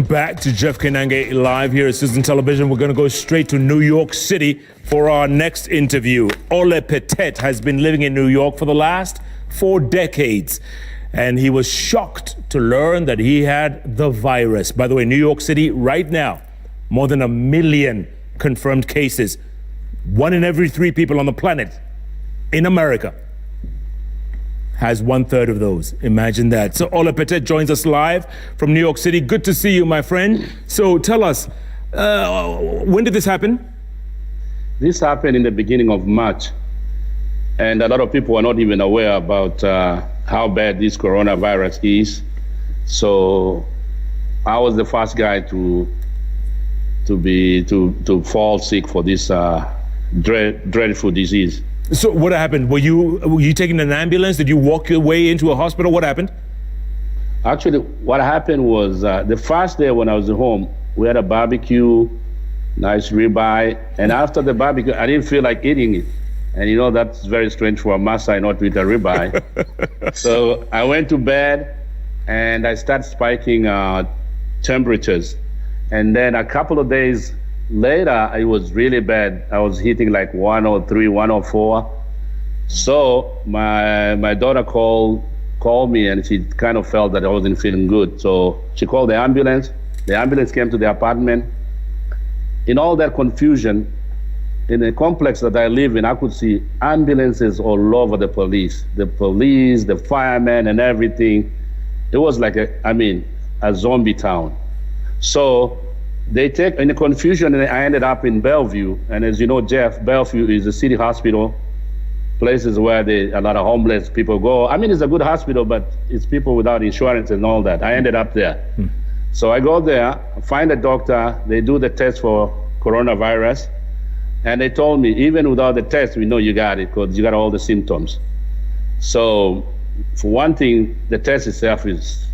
back to Jeff Koinange live here at Citizen Television. We're going to go straight to New York City for our next interview. Ole Pertet has been living in New York for the last 4 decades, and he was shocked to learn that he had the virus. By the way, New York City right now, more than 1 million confirmed cases. 1 in every 3 people on the planet in America has 1/3 of those. Imagine that. So Ole Pertet joins us live from New York City. Good to see you, my friend. So tell us, when did this happen? This happened in the beginning of March, and a lot of people are not even aware about how bad this coronavirus is. So I was the first guy to fall sick for this dreadful disease. So what happened? Were you taking an ambulance? Did you walk your way into a hospital? What happened? Actually, what happened was the first day when I was at home, we had a barbecue, nice ribeye, and after the barbecue, I didn't feel like eating it. And you know, that's very strange for a Maasai not to eat a ribeye. So I went to bed and I started spiking temperatures. And then a couple of days later, it was really bad. I was hitting like 103, 104. So my daughter called me, and she kind of felt that I wasn't feeling good. So she called the ambulance. The ambulance came to the apartment. In all that confusion, in the complex that I live in, I could see ambulances all over the police, the firemen and everything. It was like a zombie town. So they take, in the confusion, and I ended up in Bellevue. And as you know, Jeff, Bellevue is a city hospital, places where a lot of homeless people go. I mean, it's a good hospital, but it's people without insurance and all that. I ended up there. So I go there, find a doctor, they do the test for coronavirus, and they told me, even without the test, we know you got it because you got all the symptoms. So for one thing, the test itself is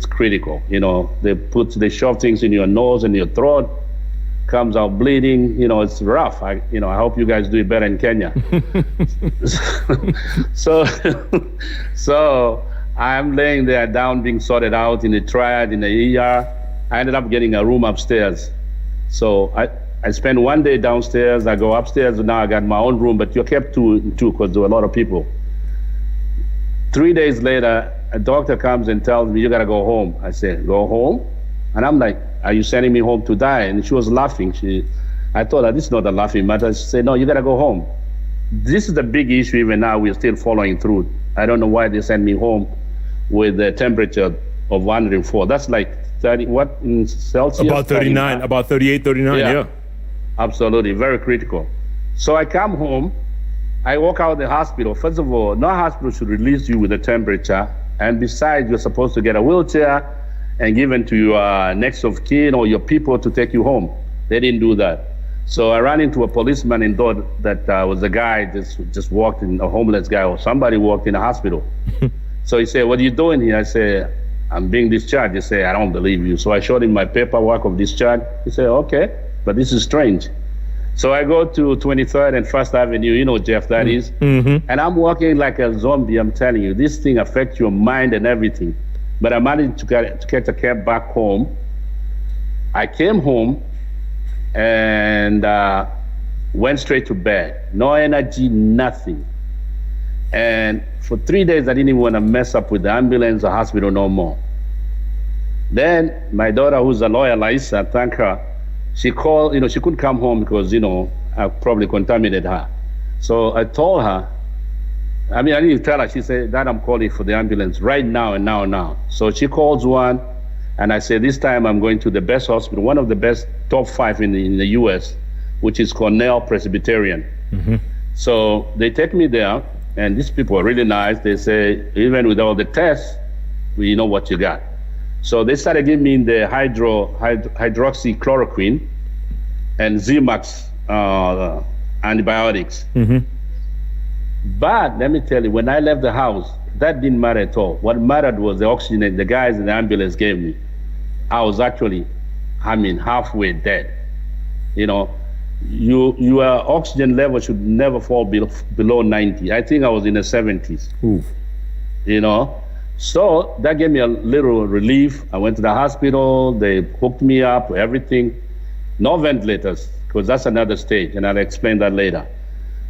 critical. You know, they shove things in your nose and your throat, comes out bleeding. You know, it's rough. I hope you guys do it better in Kenya. So I'm laying there down, being sorted out in the triad, in the ER. I ended up getting a room upstairs. So I spent 1 day downstairs. I go upstairs, and now I got my own room, but you're kept two because there were a lot of people. 3 days later, a doctor comes and tells me, you gotta go home. I said, go home? And I'm like, are you sending me home to die? And she was laughing. I told her, this is not a laughing matter. She said, no, you gotta go home. This is the big issue. Even now, we're still following through. I don't know why they sent me home with a temperature of 104. That's like 30, what in Celsius? About 39, about 38, 39, yeah. Absolutely, very critical. So I come home, I walk out of the hospital. First of all, no hospital should release you with a temperature. And besides, you're supposed to get a wheelchair and given to your next of kin or your people to take you home. They didn't do that. So I ran into a policeman and thought that was a guy just walked in, a homeless guy or somebody walked in a hospital. So he said, what are you doing here? I said, I'm being discharged. He said, I don't believe you. So I showed him my paperwork of discharge. He said, okay, but this is strange. So I go to 23rd and First Avenue, you know, Jeff, that is. And I'm walking like a zombie, I'm telling you. This thing affects your mind and everything. But I managed to catch a cab back home. I came home and went straight to bed. No energy, nothing. And for 3 days, I didn't even want to mess up with the ambulance or hospital no more. Then my daughter, who's a lawyer, Laisa, thank her, she called, she couldn't come home because, I probably contaminated her. So I told her, I didn't tell her. She said, Dad, I'm calling for the ambulance right now and now. So she calls one, and I said, this time I'm going to the best hospital, one of the best top 5 in the US, which is Cornell Presbyterian. So they take me there, and these people are really nice. They say, even with all the tests, we know what you got. So they started giving me the hydroxychloroquine and Z-Max antibiotics. But let me tell you, when I left the house, that didn't matter at all. What mattered was the oxygen the guys in the ambulance gave me. I was actually, halfway dead. Your oxygen level should never fall below 90. I think I was in the 70s. So that gave me a little relief. I went to the hospital. They hooked me up, everything. No ventilators, because that's another stage, and I'll explain that later.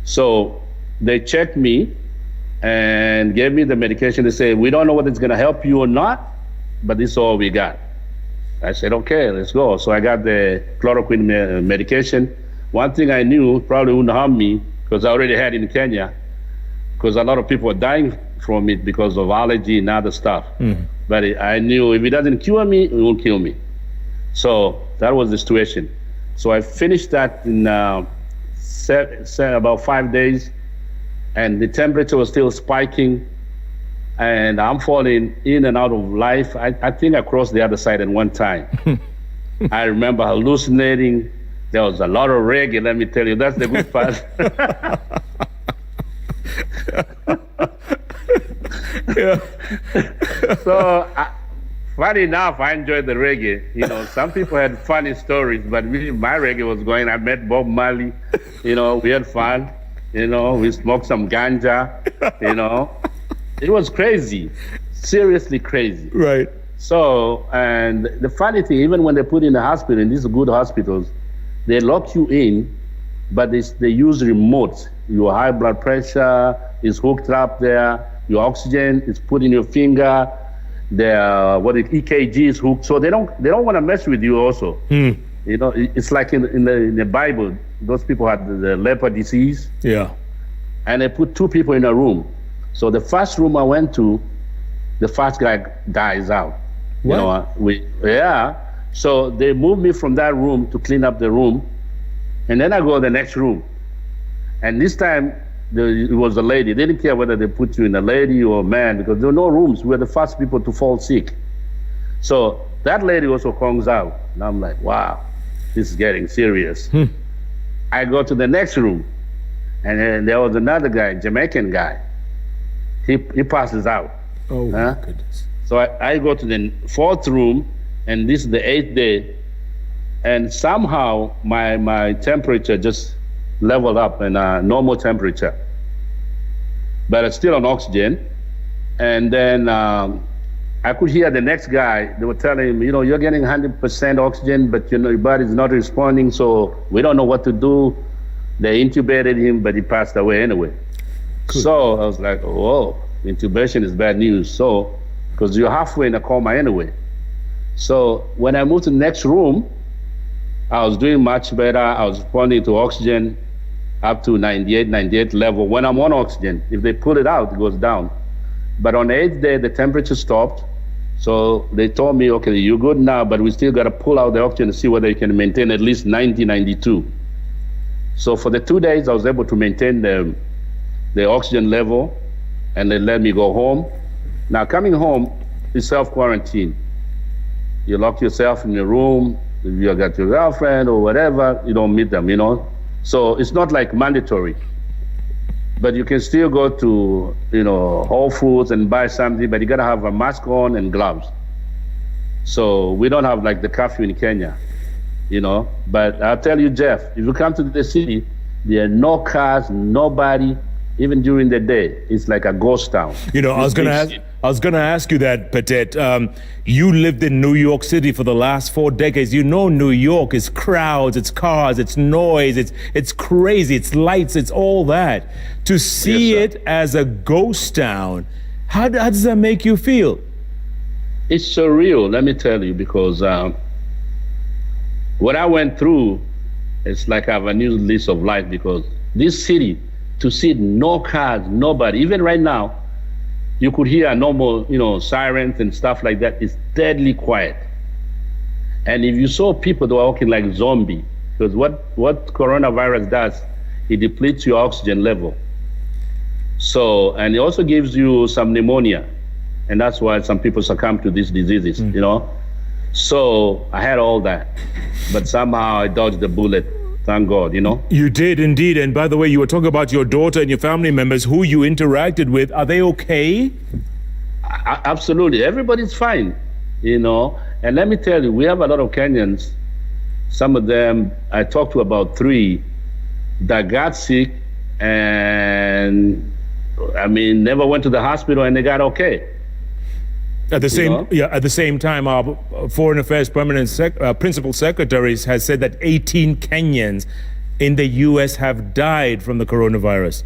So they checked me and gave me the medication. They said, we don't know whether it's going to help you or not, but this is all we got. I said, okay, let's go. So I got the chloroquine medication. One thing I knew probably wouldn't harm me, because I already had it in Kenya, because a lot of people are dying from it because of allergy and other stuff. But I knew if it doesn't cure me, it won't kill me. So that was the situation. So I finished that in about 5 days, and the temperature was still spiking, and I'm falling in and out of life. I think I crossed the other side at one time. I remember hallucinating. There was a lot of reggae, let me tell you. That's the good part. So, funny enough, I enjoyed the reggae. You know, some people had funny stories, but really, my reggae was going. I met Bob Marley. You know, we had fun. You know, we smoked some ganja. You know, it was crazy, seriously crazy. Right. So, and the funny thing, even when they put you in the hospital, in these good hospitals, they lock you in, but they use remotes. Your high blood pressure is hooked up there. Your oxygen is put in your finger. The EKG is hooked. So they don't want to mess with you also. You know, it's like in the Bible, those people had the leper disease. Yeah. And they put two people in a room. So the first room I went to, the first guy dies out. What? You know, So they moved me from that room to clean up the room. And then I go to the next room. And this time, it was a lady. They didn't care whether they put you in a lady or a man, because there were no rooms. We were the first people to fall sick. So that lady also comes out. And I'm like, wow, this is getting serious. I go to the next room. And then there was another guy, Jamaican guy. He passes out. Oh, my goodness. So I go to the fourth room, and this is the 8th day. And somehow my temperature just leveled up in a normal temperature, but it's still on oxygen. And then I could hear the next guy, they were telling him, you know, you're getting 100% oxygen, but you know, your body's not responding, so we don't know what to do. They intubated him, but he passed away anyway. Cool. So I was like, whoa, intubation is bad news. So, because you're halfway in a coma anyway. So when I moved to the next room, I was doing much better. I was responding to oxygen up to 98 level. When I'm on oxygen, if they pull it out, it goes down. But on the 8th day, the temperature stopped. So they told me, okay, you're good now, but we still got to pull out the oxygen to see whether you can maintain at least 90, 92. So for the 2 days, I was able to maintain the oxygen level, and they let me go home. Now, coming home is self-quarantine. You lock yourself in your room. If you got your girlfriend or whatever, you don't meet them, you know. So it's not like mandatory. But you can still go to, you know, Whole Foods and buy something, but you got to have a mask on and gloves. So we don't have like the curfew in Kenya, you know. But I'll tell you, Jeff, if you come to the city, there are no cars, nobody, even during the day. It's like a ghost town. You know, I was going to ask you that, Pertet. You lived in New York City for the last 4 decades. You know, New York is crowds, it's cars, it's noise, it's crazy, it's lights, it's all that. To see it as a ghost town, how does that make you feel? It's surreal, let me tell you, because what I went through, it's like I have a new lease of life, because this city, to see no cars, nobody, even right now, you could hear normal, you know, sirens and stuff like that. It's deadly quiet. And if you saw people that were walking like zombie, because what coronavirus does, it depletes your oxygen level. So, and it also gives you some pneumonia. And that's why some people succumb to these diseases, you know? So I had all that, but somehow I dodged the bullet. Thank God, you know? You did indeed. And by the way, you were talking about your daughter and your family members who you interacted with. Are they okay? Absolutely. Everybody's fine, you know? And let me tell you, we have a lot of Kenyans. Some of them, I talked to about 3 that got sick and, I mean, never went to the hospital and they got okay. At the same time, our Foreign Affairs Principal Secretary has said that 18 Kenyans in the U.S. have died from the coronavirus.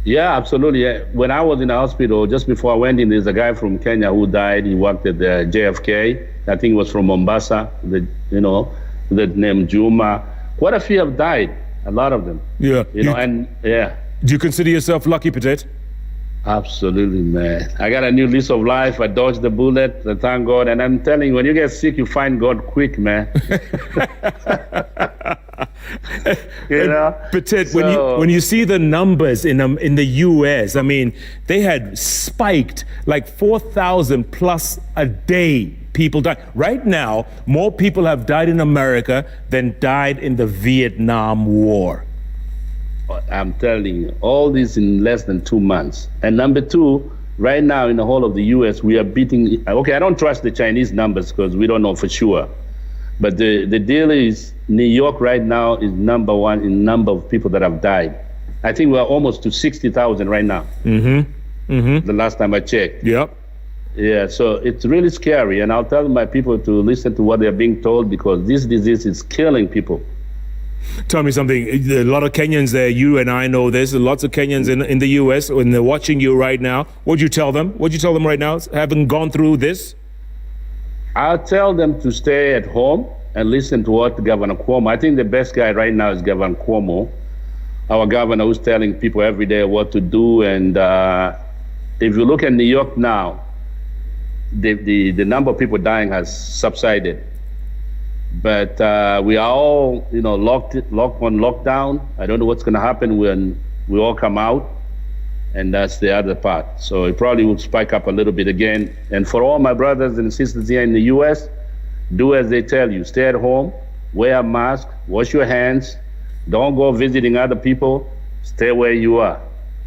Yeah, absolutely. Yeah. When I was in the hospital, just before I went in, there's a guy from Kenya who died. He worked at the JFK. I think he was from Mombasa, the name Juma. Quite a few have died, a lot of them. Yeah. Do you consider yourself lucky, Pertet? Absolutely, man. I got a new lease of life. I dodged the bullet. I thank God. And I'm telling you, when you get sick, you find God quick, man. Pertet, when you see the numbers in the U.S., I mean, they had spiked like 4,000 plus a day. People die. Right now, more people have died in America than died in the Vietnam War. I'm telling you, all this in less than 2 months. And number two, right now in the whole of the U.S., we are beating. Okay, I don't trust the Chinese numbers because we don't know for sure. But the deal is, New York right now is number one in number of people that have died. I think we're almost to 60,000 right now. The last time I checked. Yep. Yeah, so it's really scary. And I'll tell my people to listen to what they're being told because this disease is killing people. Tell me something. A lot of Kenyans there, you and I know this, lots of Kenyans in the U.S., when they're watching you right now, what'd you tell them? What'd you tell them right now, having gone through this? I'll tell them to stay at home and listen to what Governor Cuomo, I think the best guy right now is Governor Cuomo, our governor who's telling people every day what to do. And if you look at New York now, the number of people dying has subsided. But we are all, locked on lockdown. I don't know what's going to happen when we all come out, and that's the other part. So it probably will spike up a little bit again. And for all my brothers and sisters here in the U.S., do as they tell you. Stay at home, wear a mask, wash your hands, don't go visiting other people, stay where you are.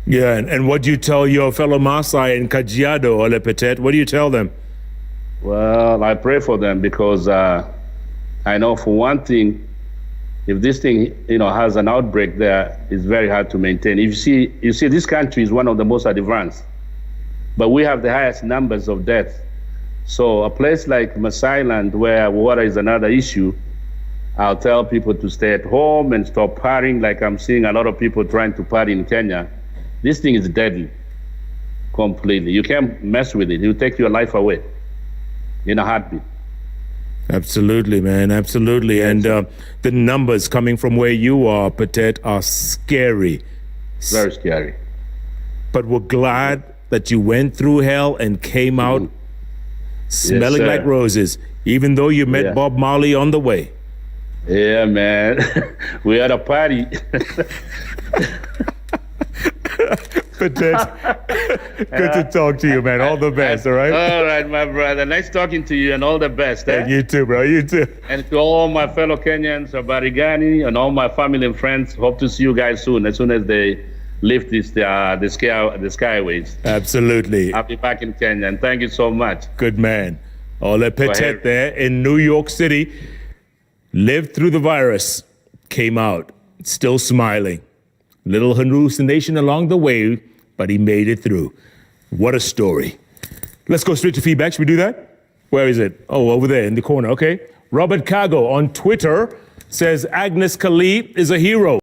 Yeah, and what do you tell your fellow Maasai in Kajiado, Ole Pertet? What do you tell them? Well, I pray for them because I know for one thing, if this thing, has an outbreak there, it's very hard to maintain. If you see, this country is one of the most advanced, but we have the highest numbers of deaths. So a place like Maasai Land, where water is another issue, I'll tell people to stay at home and stop partying. Like I'm seeing a lot of people trying to party in Kenya. This thing is deadly, completely. You can't mess with it. It will take your life away in a heartbeat. Absolutely, man. Absolutely. And the numbers coming from where you are, Pertet, are scary. Very scary. But we're glad that you went through hell and came out smelling like roses, even though you met Bob Marley on the way. Yeah, man. We had a party. Pertet, good to talk to you, man. All the best, all right? All right, my brother. Nice talking to you, and all the best. Yeah, you too, bro. You too. And to all my fellow Kenyans, Barigani, and all my family and friends, hope to see you guys soon, as soon as they lift the skyways. Absolutely. I'll be back in Kenya, and thank you so much. Good man. Ole Pertet there in New York City, lived through the virus, came out, still smiling. Little hallucination along the way, but he made it through. What a story. Let's go straight to feedback. Should we do that? Where is it? Oh, over there in the corner. Okay. Robert Kago on Twitter says Agnes Kali is a hero.